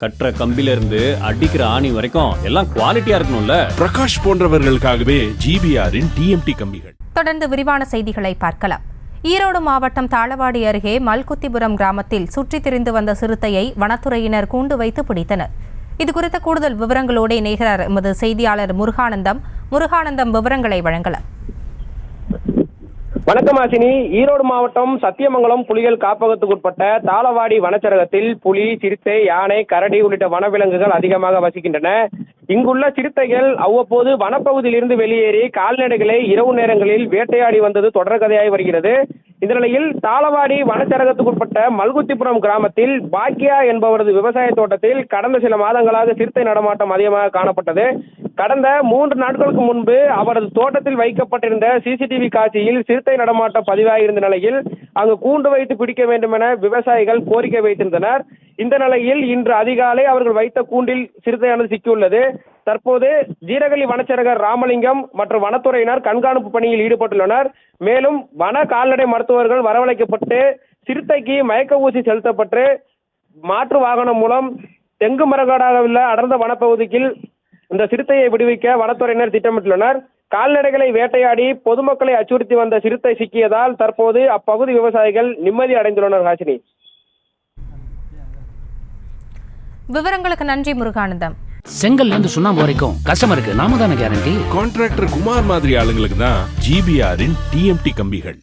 கட்டுற கம்பில இருந்து அடிக்கிற ஆணி வரைக்கும் எல்லாம் குவாலிட்டியா இருக்கணும்ல. பிரகாஷ் போன்றவர்களுக்காகவே ஜிபிஆரின் டிஎம்டி கம்பிகள். தொடர்ந்து விரிவான செய்திகளை பார்க்கலாம். ஈரோடு மாவட்டம் தாளவாடி அருகே மல்குத்திபுரம் கிராமத்தில் சுற்றித் திரிந்து வந்த சிறுத்தையை வனத்துறையினர் கூண்டு வைத்து பிடித்தனர். இதுகுறித்த கூடுதல் விவரங்களோடு இணைகிறார் எமது செய்தியாளர் முருகானந்தம் விவரங்களை வழங்கலாம். வணக்கம் ஆசினி. ஈரோடு மாவட்டம் சத்தியமங்கலம் புலிகள் காப்பகத்துக்குட்பட்ட தாளவாடி வனச்சரகத்தில் புலி, சிறுத்தை, யானை, கரடி உள்ளிட்ட வனவிலங்குகள் அதிகமாக வசிக்கின்றன. இங்குள்ள சிறுத்தைகள் அவ்வப்போது வனப்பகுதியிலிருந்து வெளியேறி கால்நடைகளை இரவு நேரங்களில் வேட்டையாடி வந்தது தொடர் கதையாகி வருகிறது. இந்த நிலையில் தாளவாடி வனச்சரகத்துக்குட்பட்ட மல்குத்திபுரம் கிராமத்தில் பாக்கியா என்பவரது விவசாய தோட்டத்தில் கடந்த சில மாதங்களாக சிறுத்தை நடமாட்டம் அதிகமாக காணப்பட்டது. கடந்த 3 நாட்களுக்கு முன்பு அவரது தோட்டத்தில் வைக்கப்பட்டிருந்த சிசிடிவி காட்சியில் சிறுத்தை நடமாட்டம் பதிவாகியிருந்த நிலையில் அங்கு கூண்டு வைத்து பிடிக்க வேண்டும் என விவசாயிகள் கோரிக்கை வைத்திருந்தனர். இந்த நிலையில் இன்று அதிகாலை அவர்கள் வைத்த கூண்டில் சிறுத்தையானது சிக்கியுள்ளது. தற்போது ஜீரகலி வனச்சரகர் ராமலிங்கம் மற்றும் வனத்துறையினர் கண்காணிப்பு பணியில் ஈடுபட்டுள்ளனர். மேலும் வன கால்நடை மருத்துவர்கள் வரவழைக்கப்பட்டு சிறுத்தைக்கு மயக்க ஊசி செலுத்தப்பட்டு மாற்று வாகனம் மூலம் தெங்கு மரக்காடாக உள்ள அடர்ந்த வனப்பகுதிக்கு இந்த சிறுத்தையை விடுவிக்க வனத்துறையினர் திட்டமிட்டுள்ளனர். கால்நடைகளை வேட்டையாடி பொதுமக்களை அச்சுறுத்தி வந்த சிறுத்தை சிக்கியதால் தற்போது அப்பகுதி விவசாயிகள் நிம்மதி அடைந்துள்ளனர். ஹாசினி, விவரங்களுக்கு நன்றி முருகானந்தம். செங்கல்ல இருந்து சுண்ணாம்பு வரைக்கும் கஸ்டமருக்கு நாம தானே கேரண்டி. கான்ட்ராக்டர் குமார் மாதிரி ஆளுங்களுக்கு தான் ஜிபிஆரின் டிஎம்டி கம்பிகள்.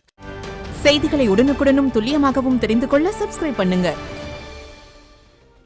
செய்திகளை உடனுக்குடனும் துல்லியமாகவும் தெரிந்து கொள்ள சப்ஸ்கிரைப் பண்ணுங்க.